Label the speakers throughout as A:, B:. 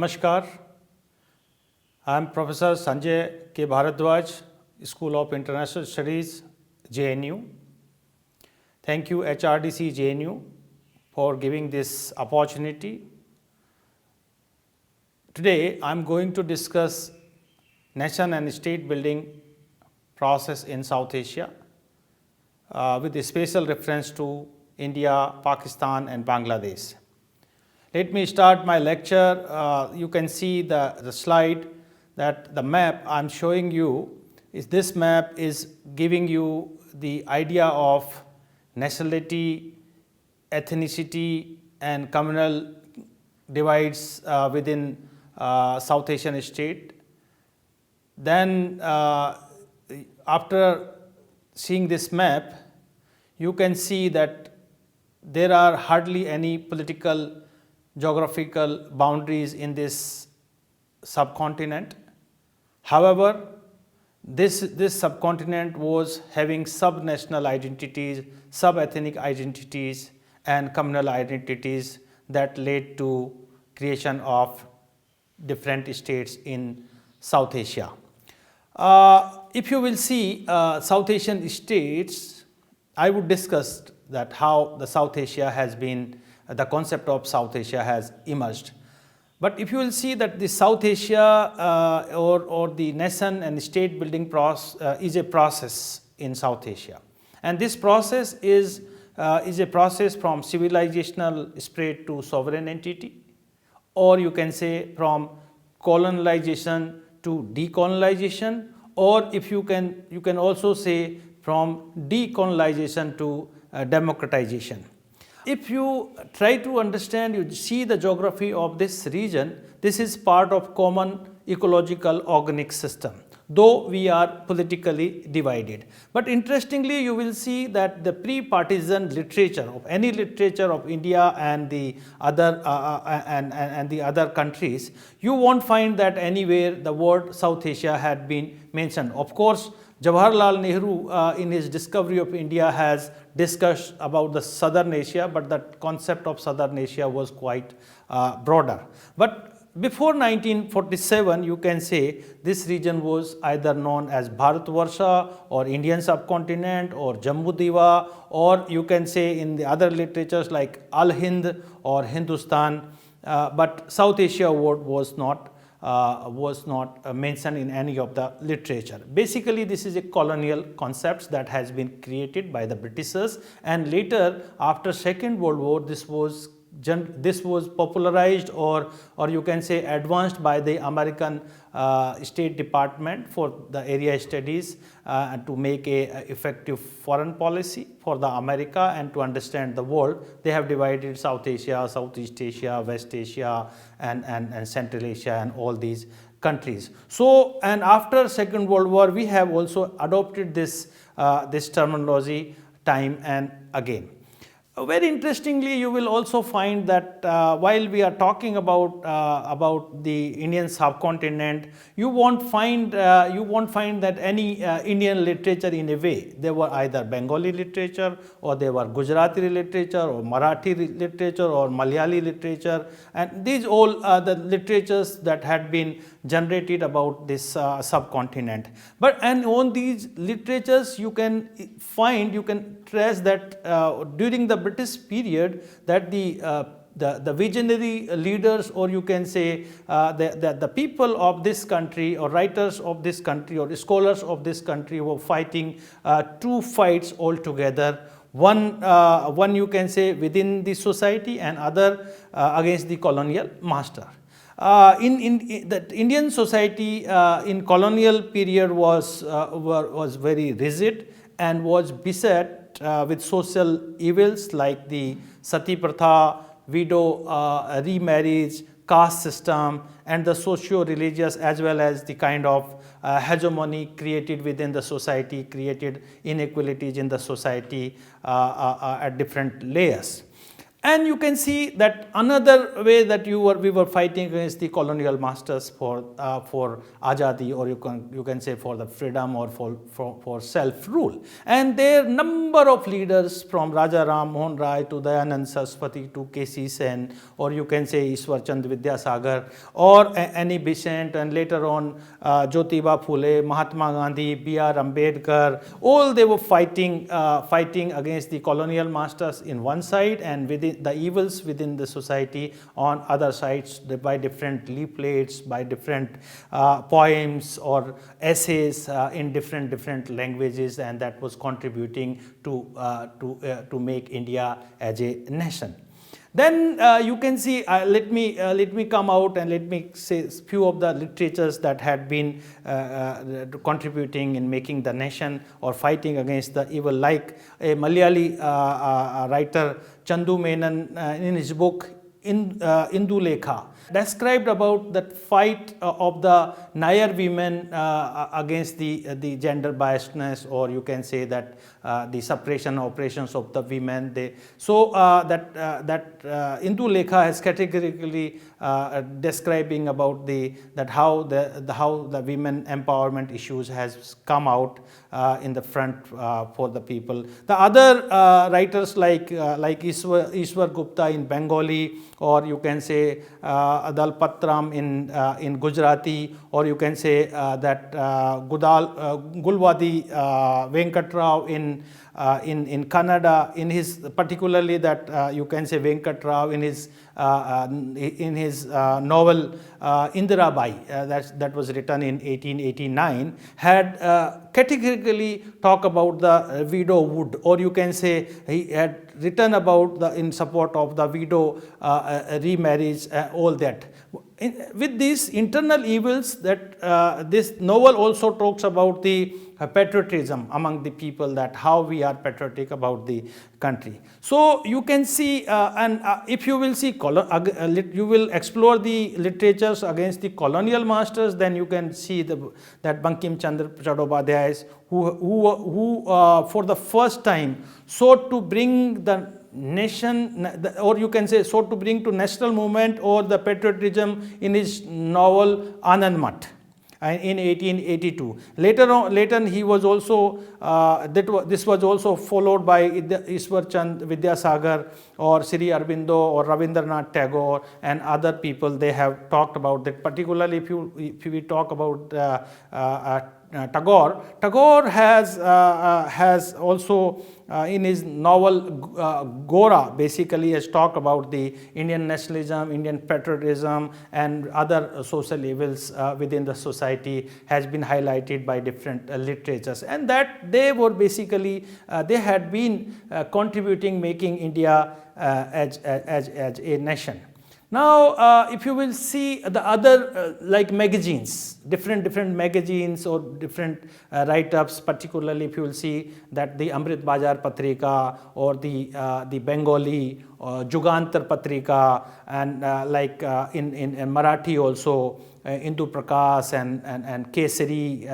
A: Namaskar. I am Professor Sanjay K. Bhardwaj, School of International Studies, JNU. Thank you HRDC JNU for giving this opportunity. Today I am going to discuss nation and state building process in South Asia with a special reference to India, Pakistan and Bangladesh. Let me start my lecture. You can see the slide that the map I am showing you is this map is giving you the idea of nationality, ethnicity and communal divides within South Asian state. Then after seeing this map, you can see that there are hardly any political geographical boundaries in this subcontinent. However, this subcontinent was having sub-national identities, sub-ethnic identities and communal identities that led to creation of different states in South Asia. If you will see South Asian states, I would discuss that how the South Asia has been, the concept of South Asia has emerged. But if you will see that the South Asia or the nation and state building process is a process in South Asia, and this process is a process from civilizational spread to sovereign entity, or you can say from colonization to decolonization, or if you can also say from decolonization to democratization. If you try to understand, you see the geography of this region, this is part of common ecological organic system, though we are politically divided. But interestingly, you will see that the pre-partisan literature of any literature of India and the other and the other countries, you won't find that anywhere the word South Asia had been mentioned. Of course, Jawaharlal Nehru in his discovery of India has discussed about the Southern Asia, but the concept of Southern Asia was quite broader. But before 1947, you can say this region was either known as Bharatvarsha or Indian subcontinent or Jammu Diva, or you can say in the other literatures like Al-Hind or Hindustan, but South Asia word was not mentioned in any of the literature. Basically, this is a colonial concept that has been created by the Britishers, and later after Second World War, this was popularized or you can say advanced by the American State Department for the area studies to make a effective foreign policy for the America and to understand the world. They have divided South Asia, Southeast Asia, West Asia and Central Asia and all these countries. So, and after Second World War, we have also adopted this terminology time and again. Very interestingly, you will also find that while we are talking about the Indian subcontinent, you won't find that any Indian literature in a way. There were either Bengali literature, or there were Gujarati literature, or Marathi literature, or Malayali literature, and these all the literatures that had been generated about this subcontinent. But and on these literatures, you can trace that during the British period, that the visionary leaders, or you can say the people of this country, or writers of this country, or scholars of this country were fighting two fights altogether. One you can say within the society, and other against the colonial master. In the Indian society in colonial period was very rigid and was beset with social evils like the sati pratha, widow remarriage, caste system, and the socio-religious as well as the kind of hegemony created within the society, created inequalities in the society at different layers. And you can see that another way that we were fighting against the colonial masters for Azadi, or you can say for the freedom or for self-rule. And there number of leaders from Raja Ram Mohan Rai to Dayanand Saraswati to K.C. Sen, or you can say Ishwar Chand Vidyasagar, or Annie Besant, and later on Jyotiba Phule, Mahatma Gandhi, B.R. Ambedkar, all they were fighting against the colonial masters in one side, and within the evils within the society on other sides by different leaflets, by different poems or essays in different languages, and that was contributing to make India as a nation. Then you can see, let me come out and let me say few of the literatures that had been contributing in making the nation or fighting against the evil, like a Malayali writer Chandu Menon in his book Indu Lekha described about that fight of the Nair women against the gender biasness, or you can say that the suppression operations of the women. That Indu Lekha has categorically describing about how the women empowerment issues has come out in the front for the people. The other writers like Ishwar Gupta in Bengali, or you can say Adal Patram in Gujarati, or you can say that Gulwadi Venkatrao in Kannada, in his particularly that you can say Venkatrao in his novel Indira Bai that was written in 1889 had categorically talk about the widowhood, or you can say he had written about in support of the widow remarriage, all that. With these internal evils, that this novel also talks about the patriotism among the people, that how we are patriotic about the country. So you can see, and if you will see, you will explore the literatures against the colonial masters, then you can see that Bankim Chandra Chattopadhyay, who for the first time sought to bring the nation, or you can say sought to bring to national movement or the patriotism in his novel Anand Math in 1882. Later he was also this was also followed by Ishwar Chand Vidyasagar or Sri Aurobindo or Rabindranath Tagore and other people. They have talked about that. Particularly if we talk about Tagore has also in his novel Gora basically has talked about the Indian nationalism, Indian patriotism, and other social evils within the society has been highlighted by different literatures, and that they were basically they had been contributing making India as a nation. Now, if you will see the other like magazines, different magazines or different write-ups, particularly if you will see that the Amrit Bazar Patrika or the Bengali Jugantar Patrika, and like in Marathi also Indu Prakash and Kesari,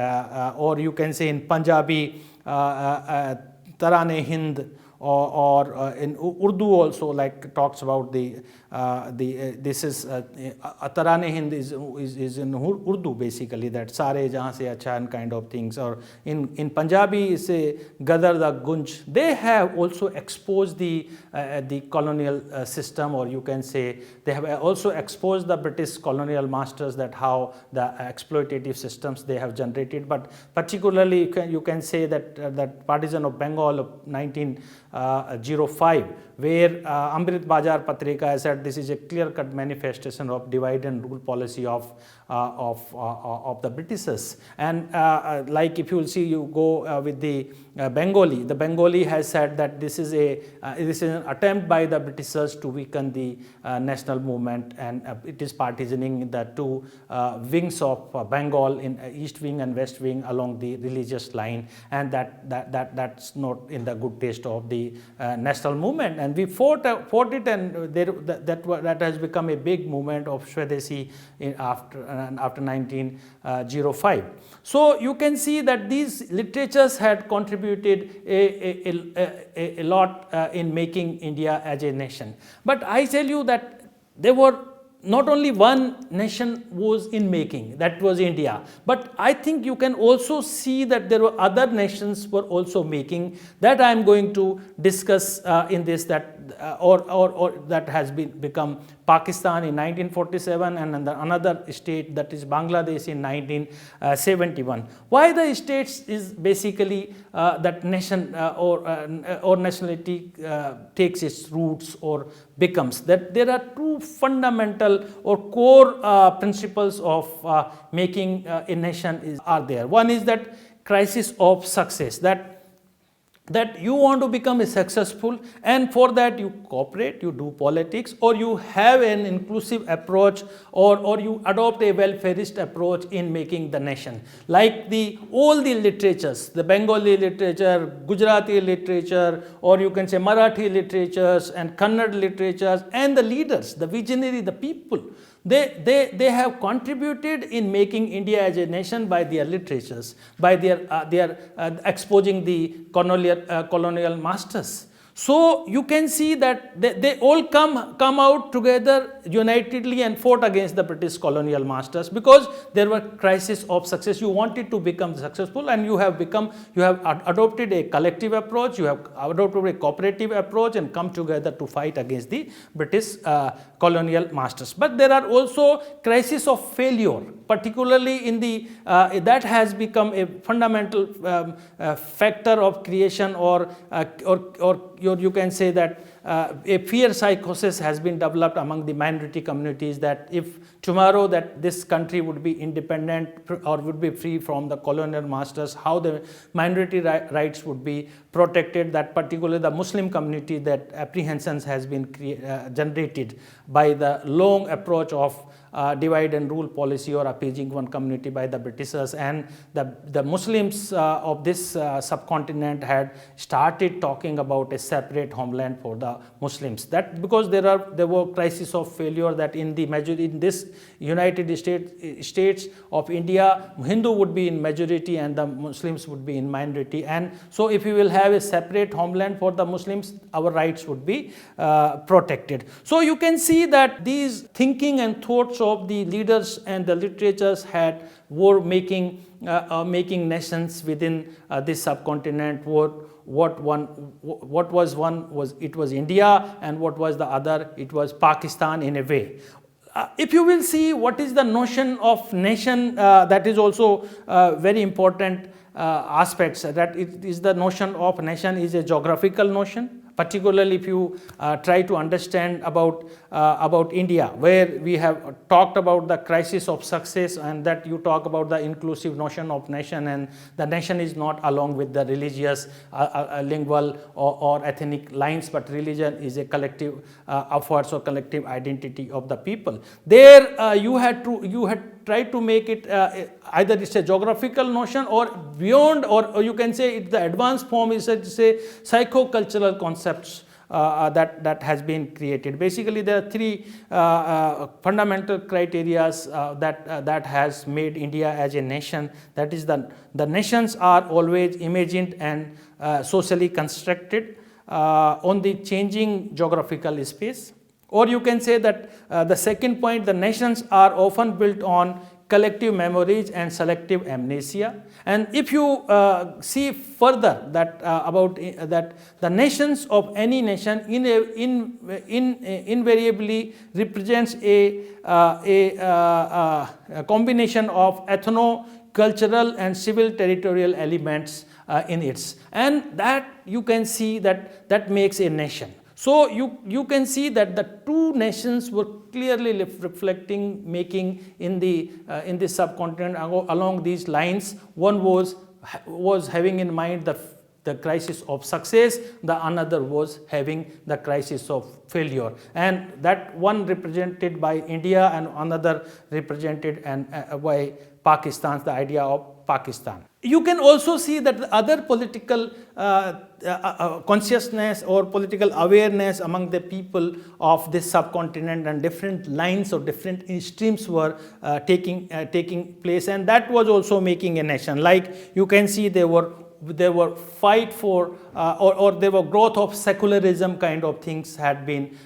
A: or you can say in Punjabi Tarane Hind, or in Urdu also like talks about this is Tarane Hind is in Urdu basically, that Sare Jahan Se Acha and kind of things, or in Punjabi say Gadar da Gunj. They have also exposed the colonial system, or you can say they have also exposed the British colonial masters, that how the exploitative systems they have generated. But particularly you can say that Partisan of Bengal of 1905, where Amrit Bazar Patrika has said this is a clear-cut manifestation of divide and rule policy of the Britishers. And like if you will see, you go with the Bengali has said that this is an attempt by the Britishers to weaken the national movement, and it is partitioning the two wings of Bengal in East Wing and West Wing along the religious line, and that's not in the good taste of the national movement. And and we fought it, and that has become a big movement of Swadeshi after 1905. So you can see that these literatures had contributed a lot in making India as a nation. But I tell you that there were not only one nation was in making, that was India, but I think you can also see that there were other nations were also making, that I am going to discuss in this, that or that has become Pakistan in 1947, and another state, that is Bangladesh, in 1971. Why the states is basically that nation or nationality takes its roots or becomes, that there are two fundamental or core principles of making a nation are there. One is that crisis of success, that you want to become a successful, and for that you cooperate, you do politics, or you have an inclusive approach, or you adopt a welfarist approach in making the nation. Like all the literatures, the Bengali literature, Gujarati literature, or you can say Marathi literatures and Kannada literatures, and the leaders, the visionary, the people, they have contributed in making India as a nation by their literatures, by their exposing the colonial masters. So you can see that they all come out together unitedly and fought against the British colonial masters, because there were crisis of success. You wanted to become successful, and you have adopted a collective approach, you have adopted a cooperative approach, and come together to fight against the British colonial masters. But there are also crises of failure, particularly in that has become a fundamental factor of creation, or you can say that a fear psychosis has been developed among the minority communities, that if tomorrow that this country would be independent or would be free from the colonial masters, how the minority rights would be protected, that particularly the Muslim community, that apprehensions has been generated by the long approach of divide and rule policy, or appeasing one community by the Britishers. And the Muslims of this subcontinent had started talking about a separate homeland for the Muslims, that because there were crises of failure, that in this United States of India, Hindu would be in majority and the Muslims would be in minority, and so if we will have a separate homeland for the Muslims, our rights would be protected. So you can see that these thinking and thoughts of the leaders and the literatures were making nations within this subcontinent. What was one was India, and what was the other, it was Pakistan in a way. If you will see what is the notion of nation, that is also very important aspects, that it is the notion of nation is a geographical notion. Particularly if you try to understand about India, where we have talked about the crisis of success, and that you talk about the inclusive notion of nation, and the nation is not along with the religious, lingual or ethnic lines, but religion is a collective efforts or collective identity of the people. There you had tried to make it either it's a geographical notion, or beyond, or you can say the advanced form is a psycho-cultural concepts that has been created. Basically, there are three fundamental criteria that has made India as a nation. That is, the nations are always imagined and socially constructed on the changing geographical space. Or you can say that the second point, the nations are often built on collective memories and selective amnesia. And if you see further that about that the nations of any nation invariably represents a combination of ethno-cultural and civil territorial elements in its, and that you can see that makes a nation. So you can see that the two nations were clearly reflecting, making in the subcontinent along these lines. One was having in mind the crisis of success, the another was having the crisis of failure, and that one represented by India and another represented by Pakistan, the idea of Pakistan. You can also see that the other political consciousness or political awareness among the people of this subcontinent, and different lines or different streams were taking place, and that was also making a nation. Like you can see there were fight for or there were growth of secularism kind of things had been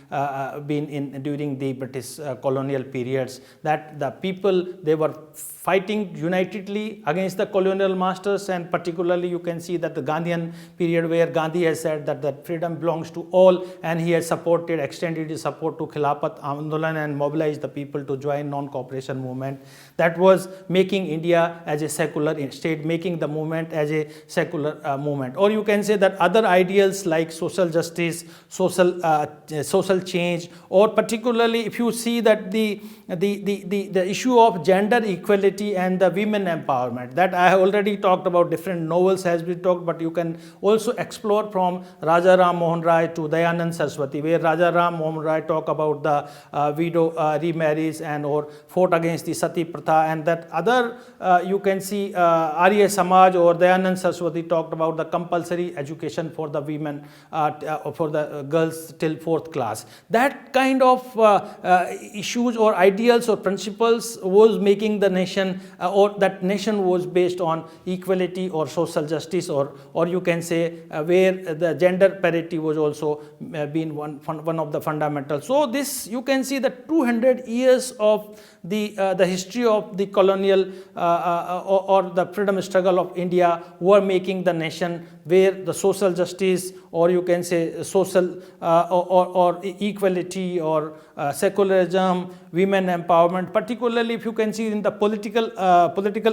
A: in during the British colonial periods, that the people, they were fighting unitedly against the colonial masters. And particularly you can see that the Gandhian period, where Gandhi has said that freedom belongs to all, and he has extended his support to Khilafat Andolan and mobilized the people to join non-cooperation movement. That was making India as a secular state, making the movement as a secular movement. Or you can say that other ideals like social justice, social change, or particularly if you see that the issue of gender equality and the women empowerment, that I have already talked about, different novels has been talked, but you can also explore from Raja Ram Mohan Rai to Dayanand Saraswati, where Raja Ram Mohan Rai talk about the widow remarries and or fought against the Sati Pratha, and that other you can see Arya Samaj or Dayanand Saraswati talked about the compulsory education for the women, for the girls till 4th class. That kind of issues or ideals or principles was making the nation, or that nation was based on equality or social justice, or you can say where the gender parity was also been one of the fundamentals. So this, you can see that 200 years of the history of the colonial or the freedom struggle of India were making the nation where the social justice, or you can say social or equality or secularism, women empowerment, particularly if you can see in the political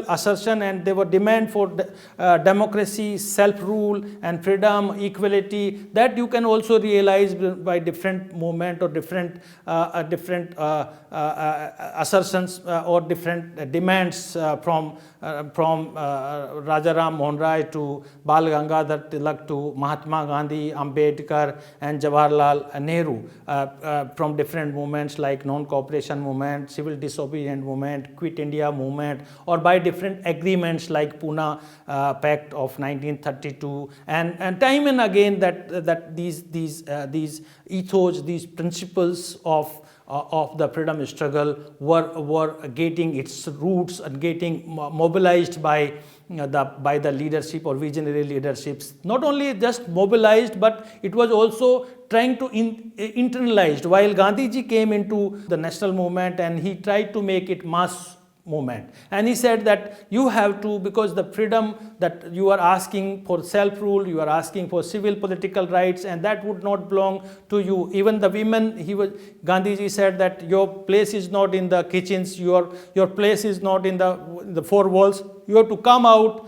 A: assertion, and they were demand for democracy, self-rule and freedom, equality, that you can also realize by different movement or different assertions or different demands from Rajaram Mohan Rai to Bal Gangadhar Tilak to Mahatma Gandhi, Ambedkar and Jawaharlal Nehru, from different movements like non-cooperation movement, civil disobedience movement, Quit India movement, or by different agreements like Pune Pact of 1932, and time and again that these ethos, these principles of the freedom struggle were getting its roots and getting mobilized by the leadership or visionary leaderships. Not only just mobilized, but it was also trying to internalize. While Gandhiji came into the national movement and he tried to make it mass movement, and he said that you have to, because the freedom that you are asking for, self-rule, you are asking for civil political rights, and that would not belong to you. Even the women, Gandhiji said that your place is not in the kitchens, your place is not in the four walls. You have to come out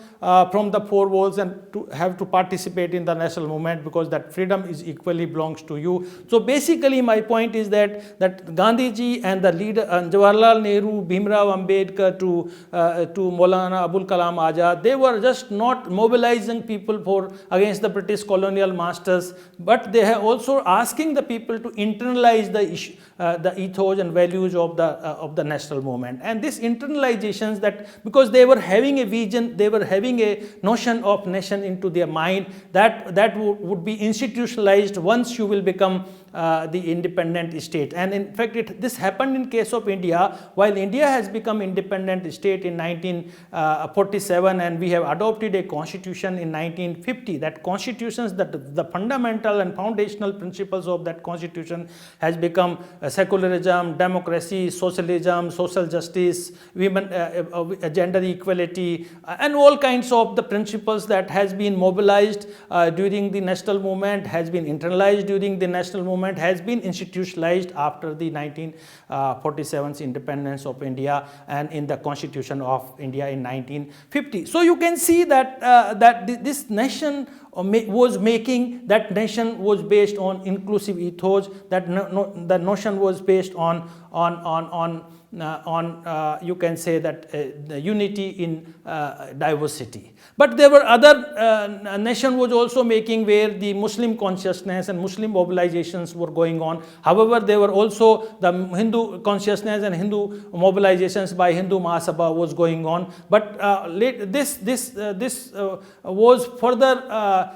A: from the four walls and to have to participate in the national movement, because that freedom is equally belongs to you. So basically my point is that Gandhiji and the leader Jawaharlal Nehru, Bhimrao Ambedkar to Maulana Abul Kalam Azad, they were just not mobilizing people against the British colonial masters, but they are also asking the people to internalize the ethos and values of the national movement. And this internalizations, that because they were having a vision, they were having a notion of nation into their mind, that would be institutionalized once you will become the independent state. And in fact this happened in case of India. While India has become independent state in 1947 and we have adopted a constitution in 1950, that constitutions, that the fundamental and foundational principles of that constitution has become secularism, democracy, socialism, social justice, women, gender equality, and all kinds of the principles that has been mobilized during the national movement, has been internalized during the national movement, has been institutionalized after the 1947's independence of India and in the Constitution of India in 1950. So you can see that this nation was making, that nation was based on inclusive ethos, that the notion was based on you can say that the unity in diversity. But there were other nation was also making where the Muslim consciousness and Muslim mobilizations were going on. However, there were also the Hindu consciousness and Hindu mobilizations by Hindu Mahasabha was going on. But this was further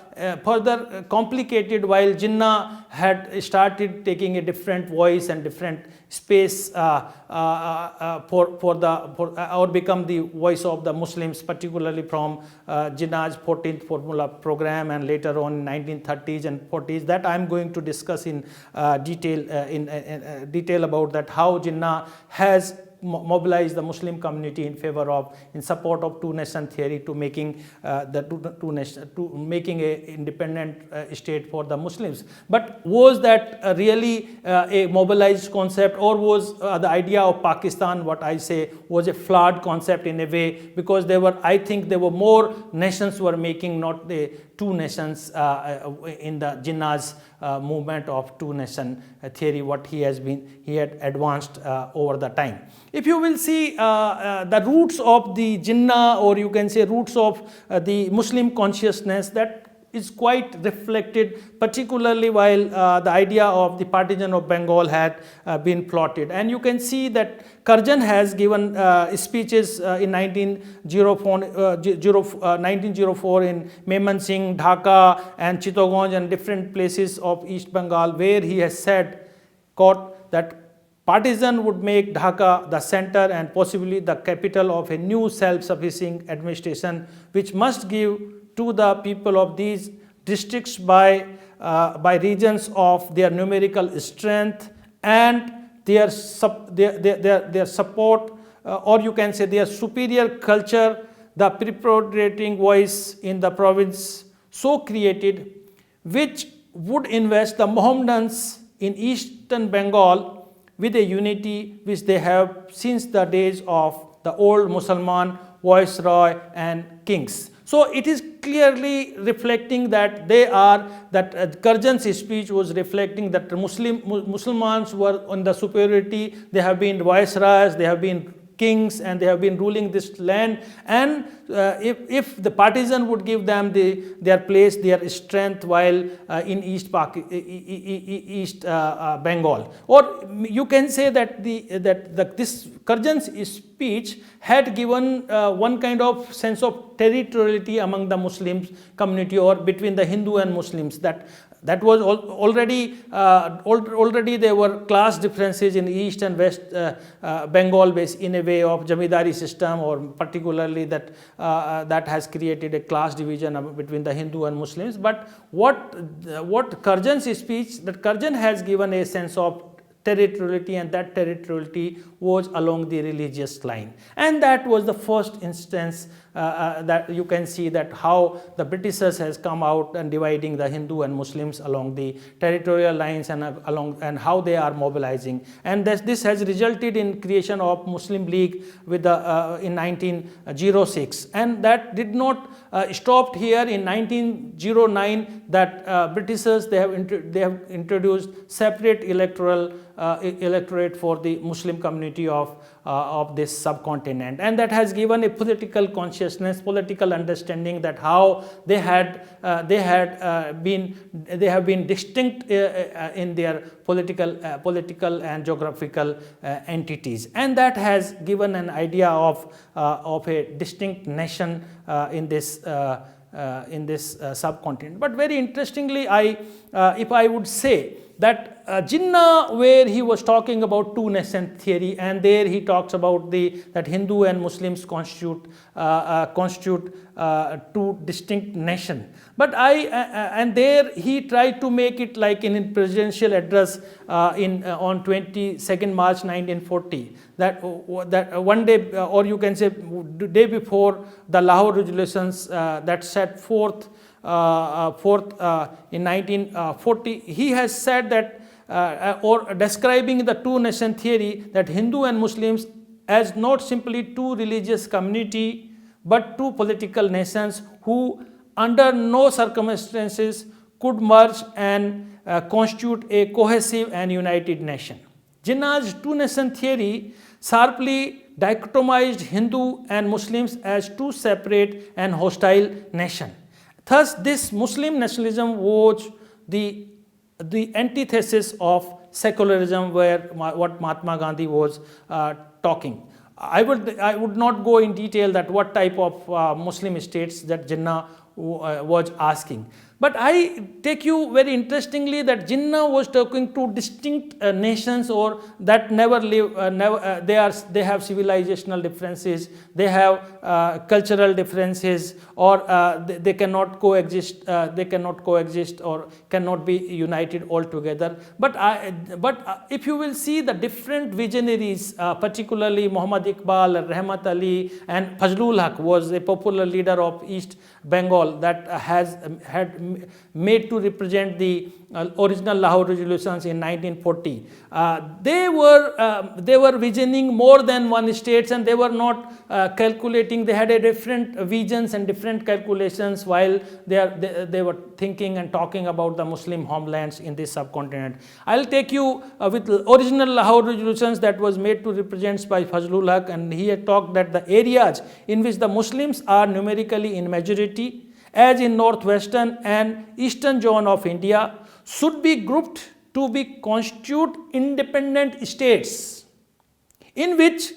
A: complicated while Jinnah had started taking a different voice and different space or become the voice of the Muslims, particularly from Jinnah's 14th Formula program and later on 1930s and 40s. That I am going to discuss in detail about that, how Jinnah has mobilize the Muslim community in support of two nation theory to making making a independent state for the Muslims. But was that really a mobilized concept, or was the idea of Pakistan, what I say, was a flawed concept in a way, because I think there were more nations were making, not the two nations in the Jinnah's movement of two nation theory, what he had advanced over the time. If you will see the roots of the Jinnah, or you can say roots of the Muslim consciousness, that is quite reflected, particularly while the idea of the partition of Bengal had been plotted. And you can see that Karjan has given speeches in 1904 in Memon Singh, Dhaka and Chittagong and different places of East Bengal, where he has said, quote, that partisan would make Dhaka the center and possibly the capital of a new self-sufficing administration, which must give to the people of these districts by regions of their numerical strength and their support, or you can say their superior culture, the preponderating voice in the province so created, which would invest the Mohammedans in eastern Bengal with a unity which they have since the days of the old Musalman viceroy and kings. So it is clearly reflecting that Karjan's speech was reflecting that Muslims were on the superiority. They have been viceroys, they have been kings, and they have been ruling this land. And if the partisan would give them their place, their strength, while in East Bengal, or you can say that this Karjan's speech had given one kind of sense of territoriality among the Muslim community, or between the Hindu and Muslims, that was already there were class differences in East and West Bengal based in a way of Jamidari system, or particularly that has created a class division between the Hindu and Muslims. But what Karjan's speech, that Karjan has given a sense of territoriality, and that territoriality was along the religious line. And that was the first instance that you can see that how the Britishers has come out and dividing the Hindu and Muslims along the territorial lines and how they are mobilizing. And this has resulted in creation of Muslim League with in 1906. And that did not stop here. In 1909, that Britishers they have introduced separate electorate for the Muslim community of this subcontinent, and that has given a political consciousness, political understanding that how they have been distinct in their political and geographical entities, and that has given an idea of a distinct nation in this subcontinent. But very interestingly, if I would say that Jinnah, where he was talking about two nation theory, and there he talks about that Hindu and Muslims constitute two distinct nation. But and there he tried to make it like in a presidential address on 22nd March 1940, that one day, or you can say day before the Lahore resolutions that set forth in 1940, he has said that, or describing the two nation theory, that Hindu and Muslims as not simply two religious community, but two political nations who under no circumstances could merge and constitute a cohesive and united nation. Jinnah's two nation theory sharply dichotomized Hindu and Muslims as two separate and hostile nations. Thus, this Muslim nationalism was the antithesis of secularism, where what Mahatma Gandhi was talking. I would not go in detail that what type of Muslim states that Jinnah was asking. But I take you very interestingly that Jinnah was talking to distinct nations, or that never live, they have civilizational differences, they have cultural differences, or they cannot coexist. Or cannot be united altogether. But if you will see the different visionaries, particularly Muhammad Iqbal, Rahmat Ali, and Fazlul Haq was a popular leader of East Bengal that had made to represent the original Lahore resolutions in 1940. They were visioning more than one states, and they were not calculating. They had a different visions and different calculations while they were thinking and talking about the Muslim homelands in this subcontinent. I'll take you with original Lahore resolutions that was made to represent by Fazlul Haq, and he had talked that the areas in which the Muslims are numerically in majority, as in northwestern and eastern zone of India, should be grouped to be constitute independent states, in which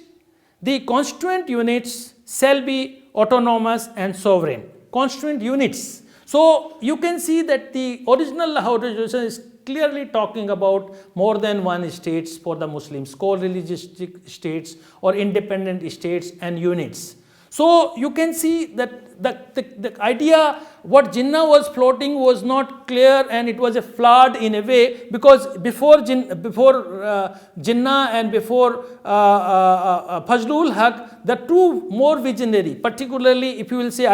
A: the constituent units shall be autonomous and sovereign. Constituent units. So you can see that the original Lahore resolution is clearly talking about more than one states for the Muslims, co-religious states or independent states and units. So you can see that the idea what Jinnah was floating was not clear, and it was a flawed in a way, because before Jinnah and before Fazlul Haq, the two more visionary, particularly if you will say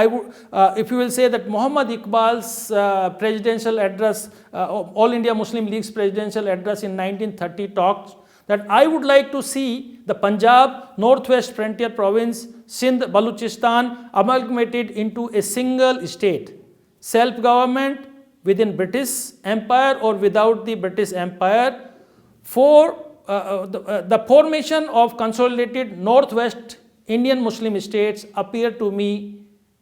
A: that Muhammad Iqbal's presidential address, All India Muslim League's presidential address in 1930 talks that I would like to see the Punjab, Northwest Frontier Province, Sindh, Baluchistan amalgamated into a single state, self-government within British Empire or without the British Empire. For the formation of consolidated Northwest Indian Muslim states appear to me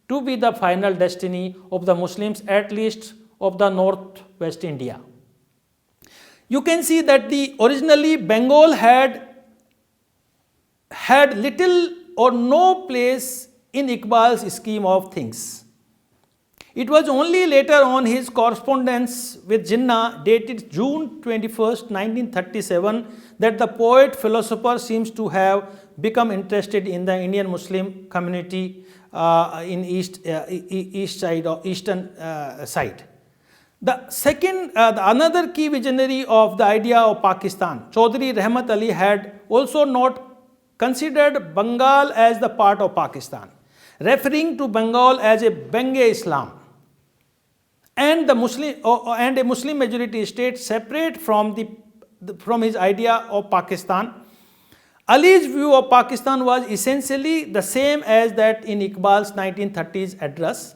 A: to be the final destiny of the Muslims, at least of the Northwest India. You can see that originally Bengal had little or no place in Iqbal's scheme of things. It was only later on his correspondence with Jinnah, dated June 21st, 1937, that the poet philosopher seems to have become interested in the Indian Muslim community in eastern side. The second, another key visionary of the idea of Pakistan, Chaudhry Rahmat Ali, had also not considered Bengal as the part of Pakistan, referring to Bengal as a Benge-Islam and a Muslim majority state separate from his idea of Pakistan. Ali's view of Pakistan was essentially the same as that in Iqbal's 1930s address,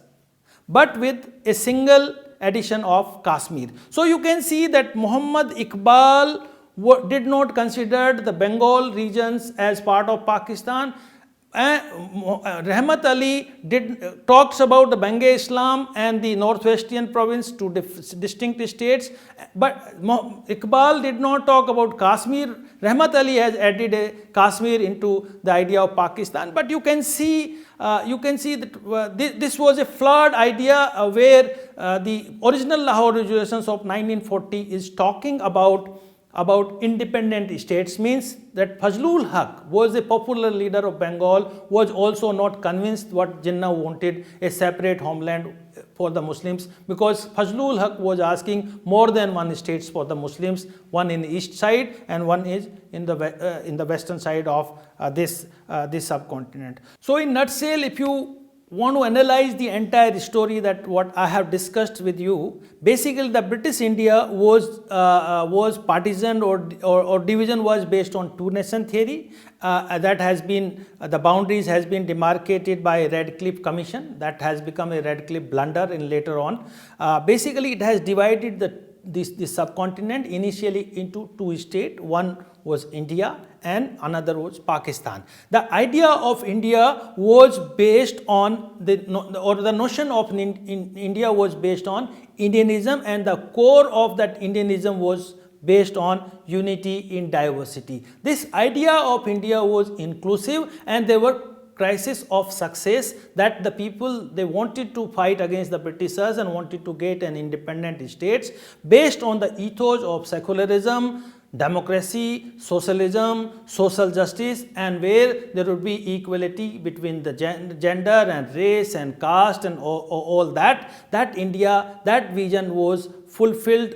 A: but with a single addition of Kashmir. So you can see that Muhammad Iqbal did not consider the Bengal regions as part of Pakistan. Rahmat Ali talks about the Benge-Islam and the Northwestern province, two distinct states, but Iqbal did not talk about Kashmir. Rahmat Ali has added a Kashmir into the idea of Pakistan, but you can see that this was a flawed idea where the original Lahore resolutions of 1940 is talking about independent states, means that Fazlul Haq was a popular leader of Bengal, was also not convinced what Jinnah wanted, a separate homeland for the Muslims, because Fazlul Haq was asking more than one states for the Muslims, one in the east side and one is in the western side of this subcontinent. So in nutshell, if you want to analyze the entire story that what I have discussed with you, basically the British India was partisan or division was based on two-nation theory. That has been, the boundaries has been demarcated by a Radcliffe Commission that has become a Radcliffe blunder in later on. Basically it has divided this subcontinent initially into two states. One was India and another was Pakistan. The idea of India was based on the notion of India was based on Indianism, and the core of that Indianism was based on unity in diversity. This idea of India was inclusive, and there were crisis of success that the people, they wanted to fight against the Britishers and wanted to get an independent states based on the ethos of secularism, democracy, socialism, social justice, and where there would be equality between the gender and race and caste and all that. That India, that vision was fulfilled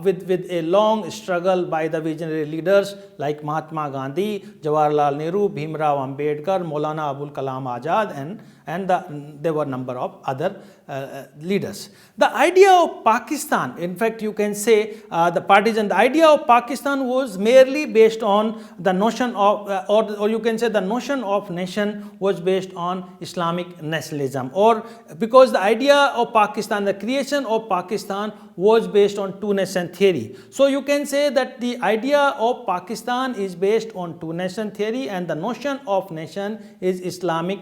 A: with a long struggle by the visionary leaders like Mahatma Gandhi, Jawaharlal Nehru, Bhimrao Ambedkar, Maulana Abul Kalam Azad, and there were a number of other leaders. The idea of Pakistan, in fact you can say the idea of Pakistan was merely based on the notion of or you can say the notion of nation was based on Islamic nationalism, or because the idea of Pakistan, the creation of Pakistan was based on two-nation theory. So you can say that the idea of Pakistan is based on two-nation theory, and the notion of nation is Islamic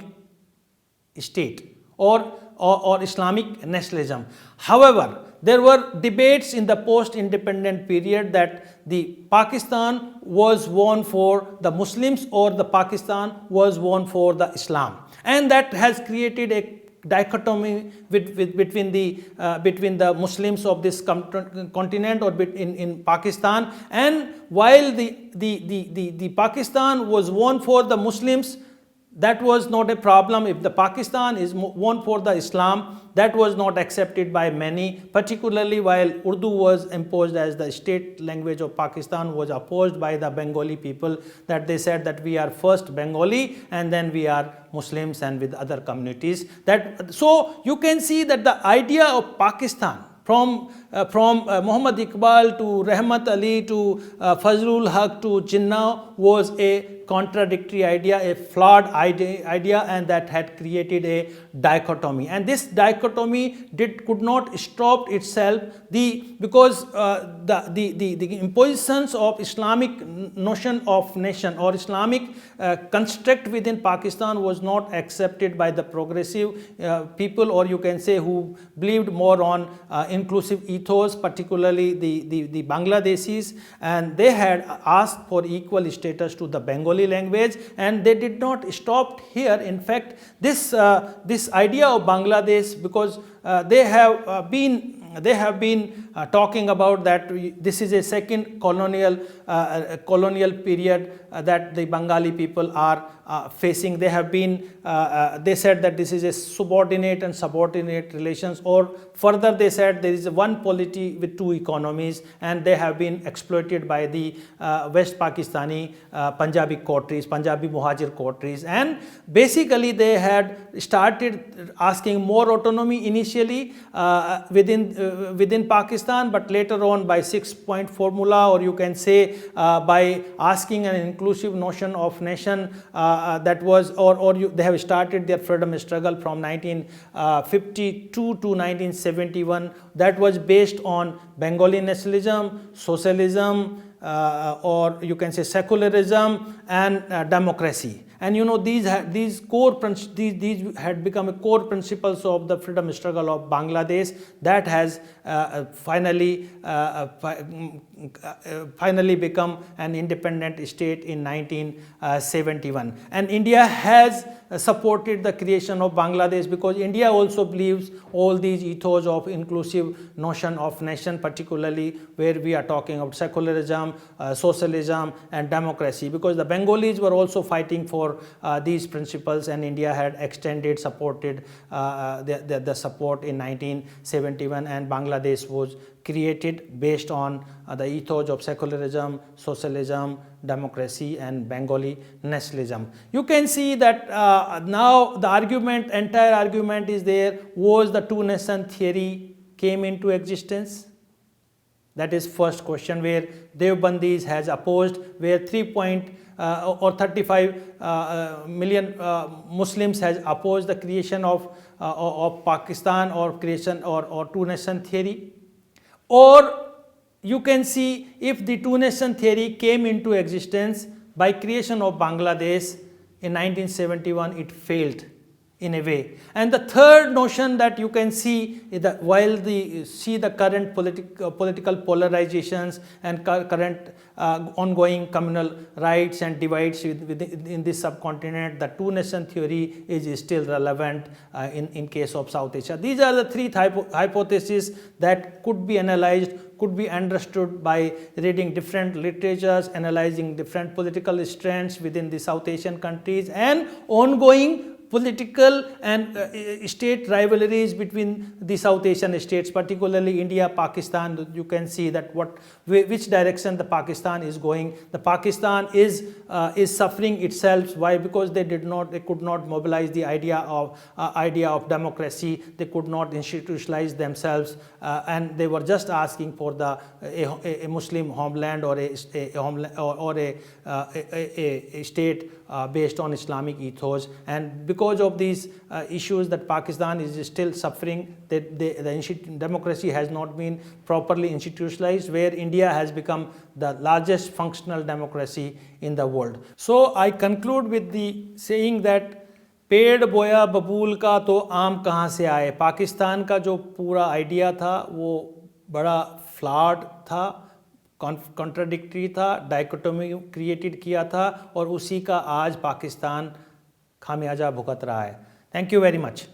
A: state or Islamic nationalism. However, there were debates in the post-independent period that the Pakistan was won for the Muslims or the Pakistan was won for the Islam, and that has created a dichotomy between the Muslims of this continent or in Pakistan. And while the Pakistan was won for the Muslims, that was not a problem. If the Pakistan is won for the Islam, that was not accepted by many, particularly while Urdu was imposed as the state language of Pakistan, was opposed by the Bengali people, that they said that we are first Bengali and then we are Muslims and with other communities. So you can see that the idea of Pakistan from Muhammad Iqbal to Rahmat Ali to Fazlul Haq to Jinnah was a contradictory idea, a flawed idea, and that had created a dichotomy. And this dichotomy could not stop itself because the impositions of Islamic notion of nation or Islamic construct within Pakistan was not accepted by the progressive people, or you can say who believed more on inclusive ethos, particularly the Bangladeshis, and they had asked for equal status to the Bengali language, and they did not stop here. In fact, this idea of Bangladesh, because they have been talking about that this is a second colonial period that the Bengali people are facing. They have been they said that this is a subordinate and subordinate relations, or further they said there is one polity with two economies, and they have been exploited by the West Pakistani Punjabi coteries, Punjabi Muhajir coteries, and basically they had started asking more autonomy initially within Pakistan, but later on by 6-point formula, or you can say by asking an inclusive notion of nation that was, they have started their freedom struggle from 1952 to 1971, that was based on Bengali nationalism, socialism, or you can say secularism and democracy. And you know, these had become a core principles of the freedom struggle of Bangladesh that has finally become an independent state in 1971. And India has supported the creation of Bangladesh because India also believes all these ethos of inclusive notion of nation, particularly where we are talking about secularism, socialism and democracy, because the Bengalis were also fighting for these principles, and India had supported the support in 1971, and Bangladesh was created based on the ethos of secularism, socialism, democracy and Bengali nationalism. You can see that now the entire argument is there. Was the two-nation theory came into existence? That is first question, where Devbandis has opposed, where 35 million Muslims has opposed the creation of Pakistan or creation or two-nation theory. Or you can see if the two-nation theory came into existence, by creation of Bangladesh in 1971, it failed in a way. And the third notion that you can see is that while the current political polarizations and current ongoing communal rights and divides in this subcontinent, the two-nation theory is still relevant in case of South Asia. These are the three hypotheses that could be analyzed, could be understood by reading different literatures, analyzing different political strands within the South Asian countries, and ongoing political and state rivalries between the South Asian states, particularly India, Pakistan. You can see that which direction the Pakistan is going. The Pakistan is suffering itself. Why? Because they could not mobilize the idea of democracy. They could not institutionalize themselves, and they were just asking for a Muslim homeland or a state based on Islamic ethos. And because of these issues that Pakistan is still suffering, that the democracy has not been properly institutionalized, where India has become the largest functional democracy in the world. So I conclude with the saying that पेड़ बोया बबूल का तो आम कहाँ से आए. पाकिस्तान का जो पूरा आइडिया था वो बड़ा फ्लॉड था, कॉन्ट्राडिक्टरी था, डाइकोटोमी क्रिएटेड किया था, और उसी का आज पाकिस्तान खामियाजा भुगत रहा है. Thank you very much.